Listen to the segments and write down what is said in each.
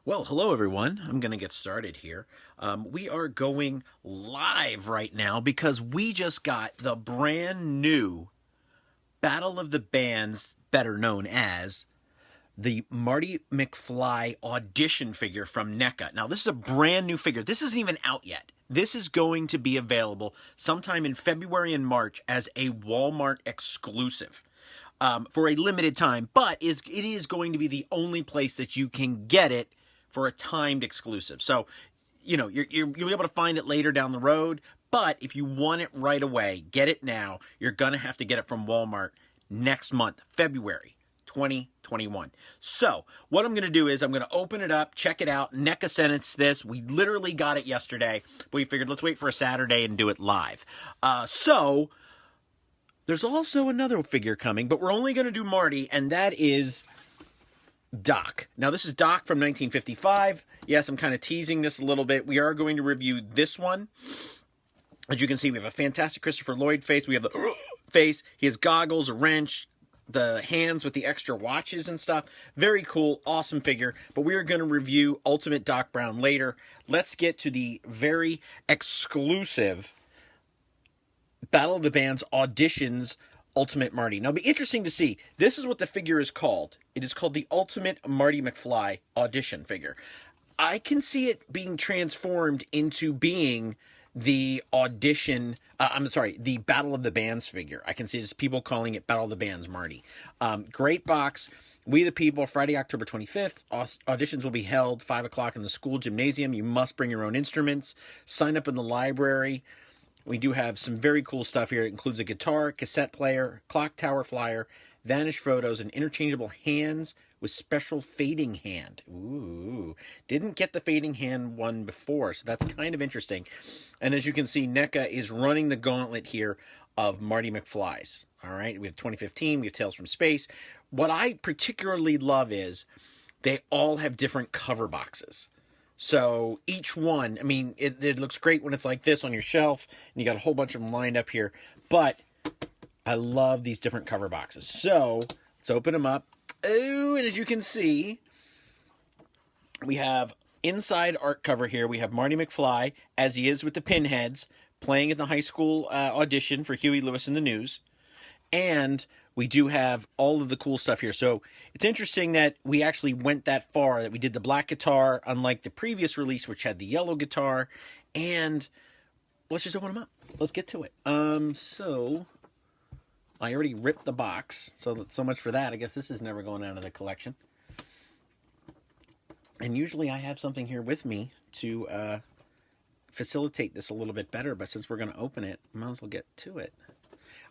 Well, hello everyone. I'm going to get started here. We are going live right now because we just got the brand new Battle of the Bands, better known as the Marty McFly Audition figure from Neca. Now, this is a brand new figure. This isn't even out yet. This is going to be available sometime in February and March as a Walmart exclusive. For a limited time, but it is going to be the only place that you can get it for a timed exclusive. So, you'll be able to find it later down the road, but if you want it right away, get it now. You're going to have to get it from Walmart next month, February 2021. So, what I'm going to do is I'm going to open it up, check it out. Neca sent us this. We literally got it yesterday, but we figured let's wait for a Saturday and do it live. There's also another figure coming, but we're only going to do Marty, and that is Doc. Now, this is Doc from 1955. Yes, I'm kind of teasing this a little bit. We are going to review this one. As you can see, we have a fantastic Christopher Lloyd face. We have the face. He has goggles, a wrench, the hands with the extra watches and stuff. Very cool, awesome figure. But we are going to review Ultimate Doc Brown later. Let's get to the very exclusive Battle of the Bands Auditions Ultimate Marty. Now, it'll be interesting to see. This is what the figure is called. It is called the Ultimate Marty McFly Audition figure. I can see it being transformed into being the audition, the Battle of the Bands figure. I can see just people calling it Battle of the Bands Marty. Great box. We the People, Friday, October 25th. Auditions will be held 5 o'clock in the school gymnasium. You must bring your own instruments. Sign up in the library. We do have some very cool stuff here. It includes a guitar, cassette player, clock tower flyer, vanish photos, and interchangeable hands with special fading hand. Ooh, didn't get the fading hand one before, so that's kind of interesting. And as you can see, Neca is running the gauntlet here of Marty McFly's. All right, we have 2015, we have Tales from Space. What I particularly love is they all have different cover boxes. So each one, I mean, it looks great when it's like this on your shelf, and you got a whole bunch of them lined up here, but I love these different cover boxes. So let's open them up. Oh, and as you can see, we have inside art cover here. We have Marty McFly, as he is with the pinheads, playing in the high school audition for Huey Lewis and the News. And we do have all of the cool stuff here. So it's interesting that we actually went that far, that we did the black guitar, unlike the previous release, which had the yellow guitar. And let's just open them up. Let's get to it. So I already ripped the box. So much for that. I guess this is never going out of the collection. And usually I have something here with me to facilitate this a little bit better. But since we're going to open it, might as well get to it.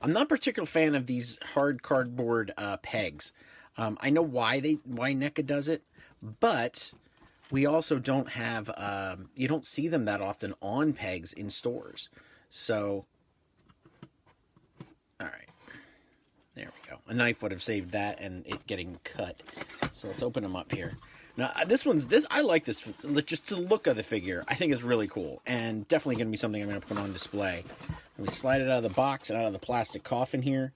I'm not a particular fan of these hard cardboard pegs. I know why NECA does it, but we also don't have, you don't see them that often on pegs in stores. So, all right, there we go. A knife would have saved that and it getting cut. So let's open them up here. Now, I like this, just the look of the figure, I think is really cool, and definitely going to be something I'm going to put on display. We slide it out of the box and out of the plastic coffin here.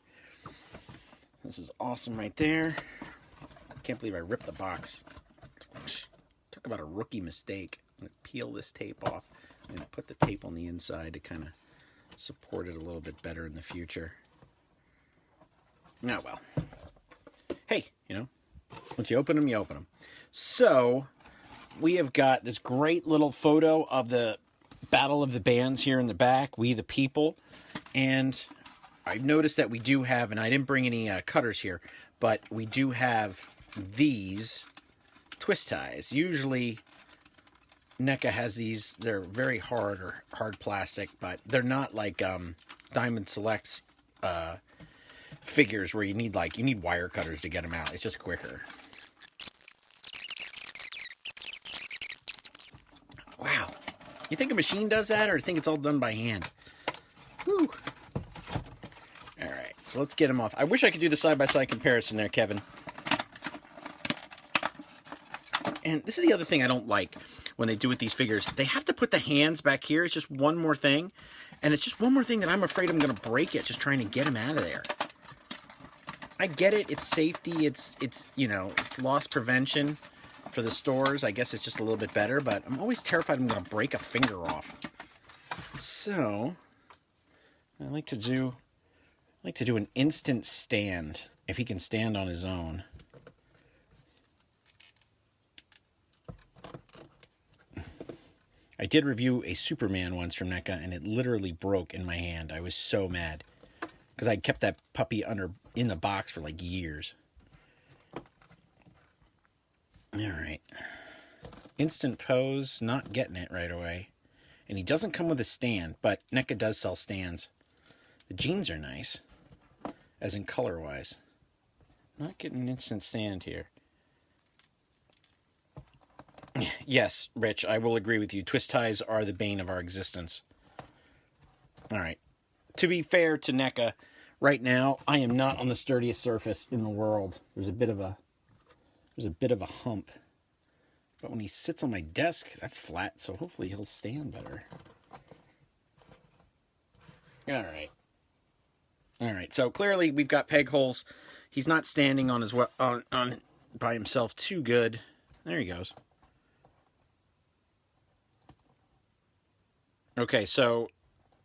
This is awesome right there. I can't believe I ripped the box. Talk about a rookie mistake. I'm going to peel this tape off. I'm going to put the tape on the inside to kind of support it a little bit better in the future. Oh, well. Hey, once you open them, you open them. So, we have got this great little photo of the Battle of the Bands here in the back, We the People, and I've noticed that we do have, and I didn't bring any cutters here, but we do have these twist ties. Usually, NECA has these, they're very hard plastic, but they're not like Diamond Select's figures where you need wire cutters to get them out. It's just quicker. Wow. You think a machine does that, or you think it's all done by hand? Whew. All right, so let's get them off. I wish I could do the side-by-side comparison there, Kevin. And this is the other thing I don't like when they do with these figures. They have to put the hands back here. It's just one more thing. And it's just one more thing that I'm afraid I'm going to break it, just trying to get them out of there. I get it. It's safety. It's loss prevention. for the stores, I guess it's just a little bit better, but I'm always terrified I'm going to break a finger off. So, I like to do an instant stand, if he can stand on his own. I did review a Superman once from Neca, and it literally broke in my hand. I was so mad, because I'd kept that puppy in the box for like years. Alright. Instant pose, not getting it right away. And he doesn't come with a stand, but Neca does sell stands. The jeans are nice, as in color-wise. Not getting an instant stand here. Yes, Rich, I will agree with you. Twist ties are the bane of our existence. Alright. To be fair to Neca, right now, I am not on the sturdiest surface in the world. There's a bit of a hump. But when he sits on my desk, that's flat, so hopefully he'll stand better. Alright, so clearly we've got peg holes. He's not standing on his by himself too good. There he goes. Okay, so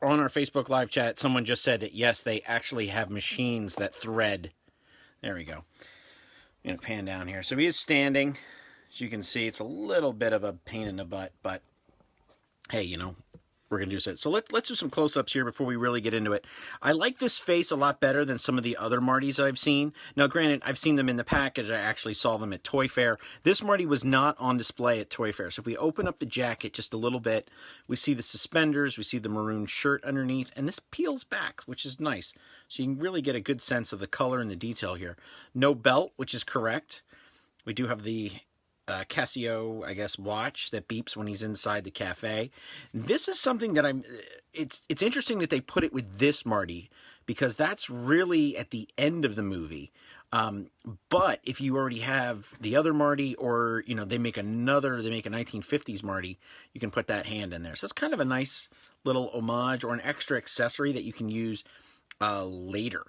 on our Facebook live chat, someone just said that, yes, they actually have machines that thread. There we go. I'm going to pan down here. So he is standing. As you can see, it's a little bit of a pain in the butt, but hey, you know, we're going to do it. So let's do some close-ups here before we really get into it. I like this face a lot better than some of the other Martys that I've seen. Now, granted, I've seen them in the package. I actually saw them at Toy Fair. This Marty was not on display at Toy Fair. So if we open up the jacket just a little bit, we see the suspenders, we see the maroon shirt underneath, and this peels back, which is nice. So you can really get a good sense of the color and the detail here. No belt, which is correct. We do have the Casio, I guess, watch that beeps when he's inside the cafe. This is something that it's interesting that they put it with this Marty, because that's really at the end of the movie. But if you already have the other Marty, or, you know, they make a 1950s Marty, you can put that hand in there. So it's kind of a nice little homage or an extra accessory that you can use later.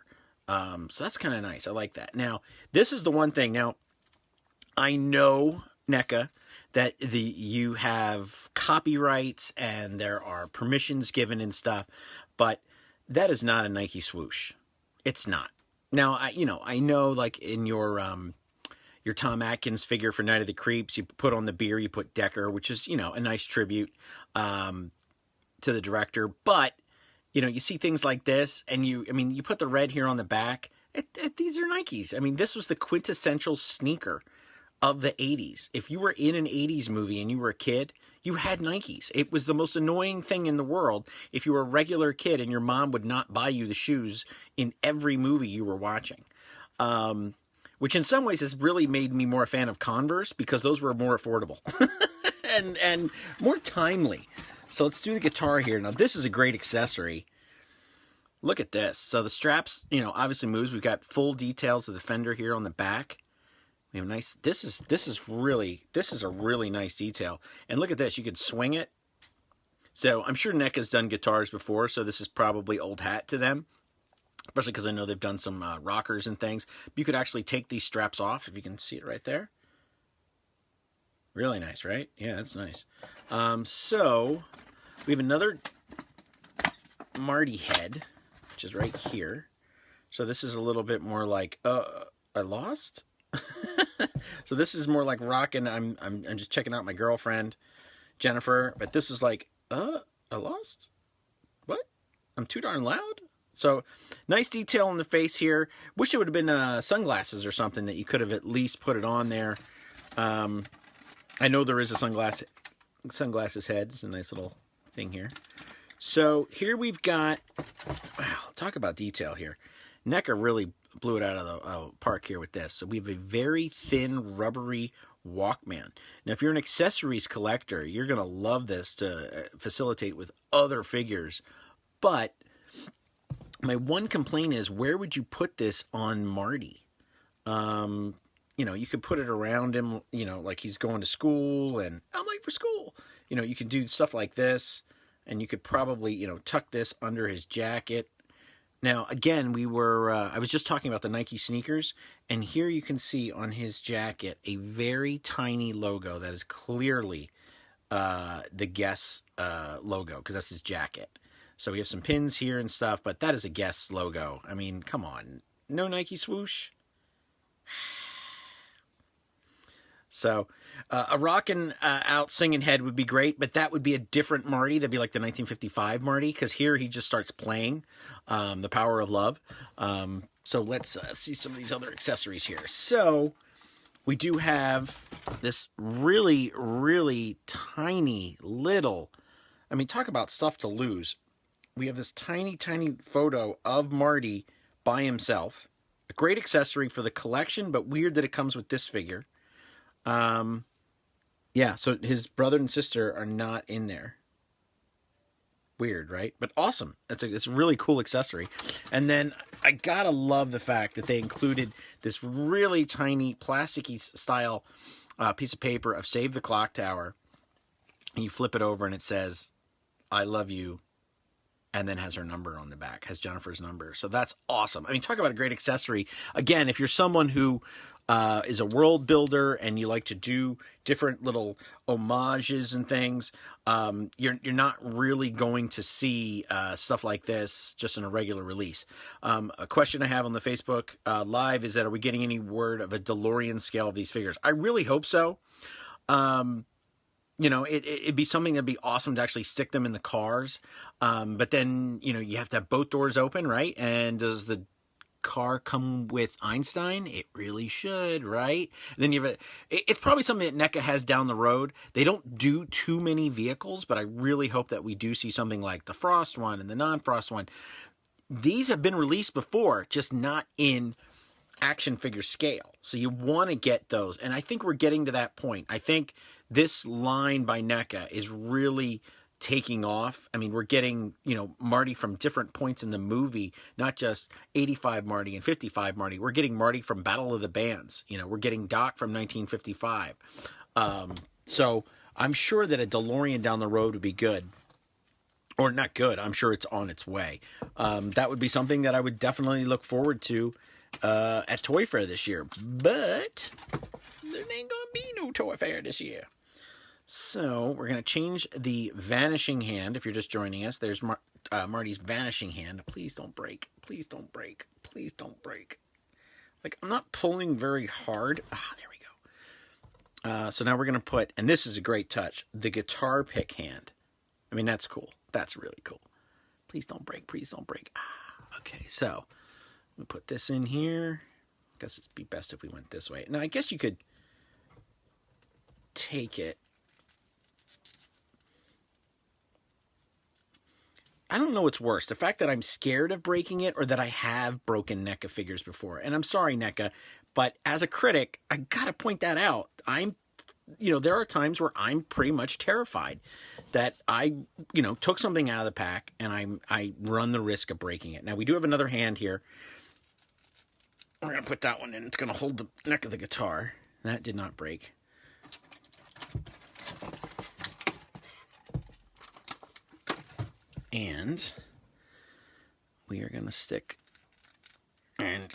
So that's kind of nice. I like that. Now, this is the one thing. Now, I know, Neca, that you have copyrights and there are permissions given and stuff, but that is not a Nike swoosh. It's not. Now, I know, like in your Tom Atkins figure for Night of the Creeps, you put on the beer, you put Decker, which is, you know, a nice tribute to the director. But, you know, you see things like this, and you put the red here on the back. These are Nikes. I mean, this was the quintessential sneaker of the 80s. If you were in an 80s movie and you were a kid, you had Nikes. It was the most annoying thing in the world if you were a regular kid and your mom would not buy you the shoes in every movie you were watching. Which in some ways has really made me more a fan of Converse, because those were more affordable and more timely. So let's do the guitar here. Now, this is a great accessory. Look at this. So the straps, you know, obviously moves. We've got full details of the fender here on the back. We have nice. This is a really nice detail. And look at this. You could swing it. So I'm sure Neca's done guitars before, so this is probably old hat to them, especially because I know they've done some rockers and things. But you could actually take these straps off, if you can see it right there. Really nice, right? Yeah, that's nice. So we have another Marty head, which is right here. So this is a little bit more like, I lost? So this is more like rocking. I'm just checking out my girlfriend, Jennifer. But this is like, I lost? What? I'm too darn loud? So, nice detail in the face here. Wish it would have been sunglasses or something that you could have at least put it on there. I know there is a sunglasses head. It's a nice little thing here. So, here we've got, wow, talk about detail here. Neca really blew it out of the park here with this. So we have a very thin, rubbery Walkman. Now, if you're an accessories collector, you're going to love this to facilitate with other figures. But my one complaint is, where would you put this on Marty? You know, you could put it around him, you know, like he's going to school and I'm late for school. You know, you could do stuff like this, and you could probably, you know, tuck this under his jacket. Now, again, I was just talking about the Nike sneakers, and here you can see on his jacket a very tiny logo that is clearly the Guess logo, because that's his jacket. So we have some pins here and stuff, but that is a Guess logo. I mean, come on. No Nike swoosh? So a rockin' out singing head would be great, but that would be a different Marty. That'd be like the 1955 Marty, because here he just starts playing The Power of Love. So let's see some of these other accessories here. So we do have this really, really tiny little, I mean, talk about stuff to lose. We have this tiny, tiny photo of Marty by himself. A great accessory for the collection, but weird that it comes with this figure. Yeah, so his brother and sister are not in there. Weird, right? But awesome. It's a really cool accessory. And then I gotta love the fact that they included this really tiny plasticky style piece of paper of Save the Clock Tower. And you flip it over and it says, I love you. And then has her number on the back, has Jennifer's number. So that's awesome. I mean, talk about a great accessory. Again, if you're someone who is a world builder and you like to do different little homages and things, you're not really going to see stuff like this just in a regular release. A question I have on the Facebook Live is that, are we getting any word of a DeLorean scale of these figures? I really hope so. You know, it'd be something that'd be awesome to actually stick them in the cars. But then, you know, you have to have both doors open, right? And does the car come with Einstein? It really should, right? And then you have it's probably something that NECA has down the road. They don't do too many vehicles, but I really hope that we do see something like the Frost one and the non-Frost one. These have been released before, just not in action figure scale. So you want to get those. And I think we're getting to that point. I think this line by NECA is really taking off. I mean, we're getting, you know, Marty from different points in the movie, not just 85 Marty and 55 Marty. We're getting Marty from Battle of the Bands. You know, we're getting Doc from 1955. So I'm sure that a DeLorean down the road would be good. Or not good. I'm sure it's on its way. That would be something that I would definitely look forward to at Toy Fair this year. But there ain't gonna be no Toy Fair this year. So we're going to change the vanishing hand. If you're just joining us, there's Marty's vanishing hand. Please don't break. Please don't break. Please don't break. Like, I'm not pulling very hard. There we go. So now we're going to put, and this is a great touch, the guitar pick hand. I mean, that's cool. That's really cool. Please don't break. Please don't break. Okay, so we'll put this in here. I guess it'd be best if we went this way. Now, I guess you could take it. I don't know what's worse, the fact that I'm scared of breaking it or that I have broken NECA figures before. And I'm sorry, NECA, but as a critic, I got to point that out. There are times where I'm pretty much terrified that I, took something out of the pack and I run the risk of breaking it. Now, we do have another hand here. We're going to put that one in. It's going to hold the neck of the guitar. That did not break. And we are going to stick, and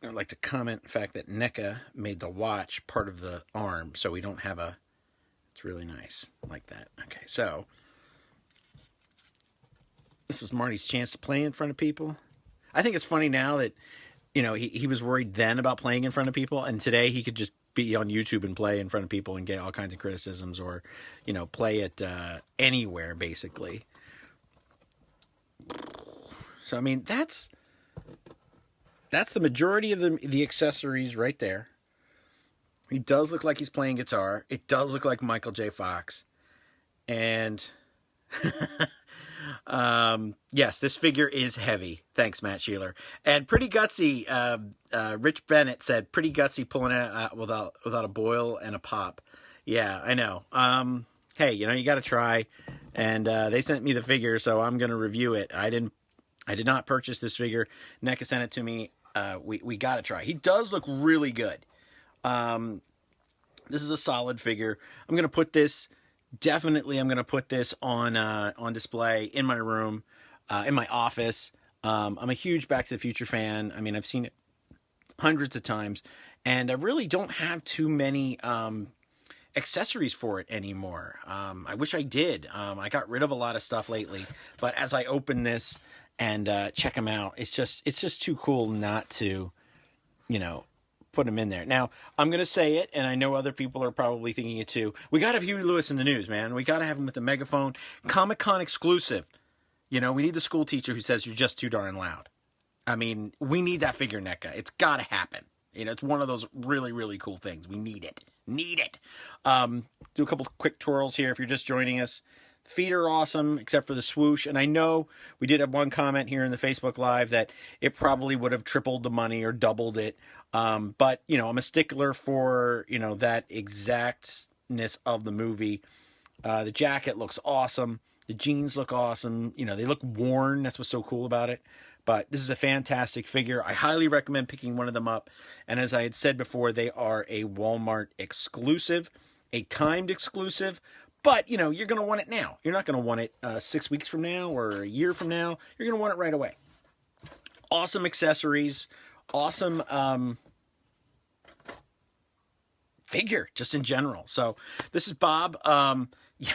I'd like to comment the fact that NECA made the watch part of the arm, so we don't have it's really nice, like that. Okay, so this was Marty's chance to play in front of people. I think it's funny now that, he was worried then about playing in front of people, and today he could just be on YouTube and play in front of people and get all kinds of criticisms, or, play it anywhere, basically. So, I mean, that's the majority of the accessories right there. He does look like he's playing guitar. It does look like Michael J. Fox. And, yes, this figure is heavy. Thanks, Matt Sheeler. And pretty gutsy, Rich Bennett said, pretty gutsy pulling it out without a boil and a pop. Yeah, I know. Hey, you got to try. And they sent me the figure, so I'm going to review it. I did not purchase this figure. NECA sent it to me. We got to try. He does look really good. This is a solid figure. I'm going to put this, definitely I'm going to put this on display in my room, in my office. I'm a huge Back to the Future fan. I mean, I've seen it hundreds of times, and I really don't have too many accessories for it anymore. I wish I did. I got rid of a lot of stuff lately, but as I open this and check them out, it's just too cool not to, put them in there. Now, I'm going to say it, and I know other people are probably thinking it too. We got to have Huey Lewis in the news, man. We got to have him with the megaphone. Comic-Con exclusive. We need the school teacher who says you're just too darn loud. I mean, we need that figure, NECA. It's got to happen. It's one of those really, really cool things. We need it. Need it. Do a couple quick twirls here if you're just joining us. The feet are awesome, except for the swoosh. And I know we did have one comment here in the Facebook Live that it probably would have tripled the money or doubled it. But, I'm a stickler for, that exactness of the movie. The jacket looks awesome. The jeans look awesome. They look worn. That's what's so cool about it. But this is a fantastic figure. I highly recommend picking one of them up. And as I had said before, they are a Walmart exclusive, a timed exclusive. But, you're going to want it now. You're not going to want it 6 weeks from now or a year from now. You're going to want it right away. Awesome accessories. Awesome figure, just in general. So this is Bob.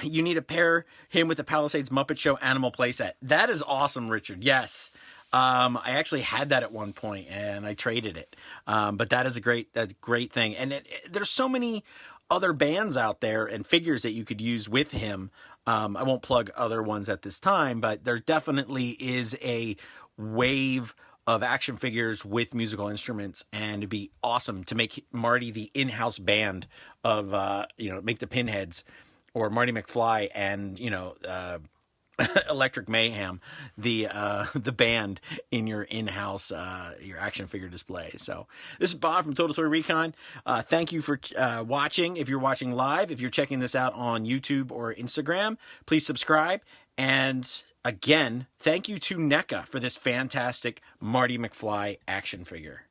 You need to pair him with the Palisades Muppet Show animal playset. That is awesome, Richard. Yes. I actually had that at one point and I traded it. But that's a great thing. And there's so many other bands out there and figures that you could use with him. I won't plug other ones at this time, but there definitely is a wave of action figures with musical instruments, and it'd be awesome to make Marty the in-house band of, make the Pinheads, or Marty McFly and, Electric Mayhem, the band in your in-house your action figure display. So this is Bob from Total Toy Recon. Thank you for watching. If you're watching live, if you're checking this out on YouTube or Instagram, please subscribe. And again, thank you to NECA for this fantastic Marty McFly action figure.